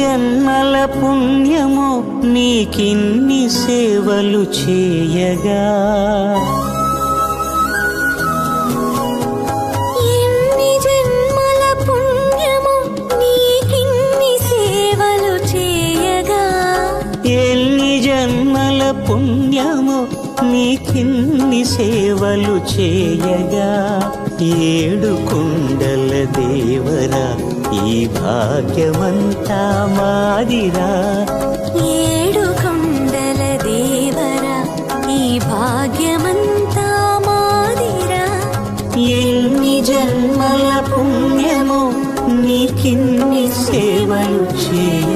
జన్మల పుణ్యమో నీకిన్ని సేవలు చేయగా, ఎన్ని జన్మల పుణ్యమో నీకిన్ని సేవలు చేయగా, ఎన్ని జన్మల పుణ్యమో నీకిన్ని సేవలు చేయగా, ఏడు కుండల దేవరా ఈ భాగ్యమంతా మాదిరా, ఏడు కొండల దేవరా ఈ భాగ్యమంతా మాదిరా, ఎన్ని జన్మల పుణ్యమో నీకిన్ని సేవలు చేయ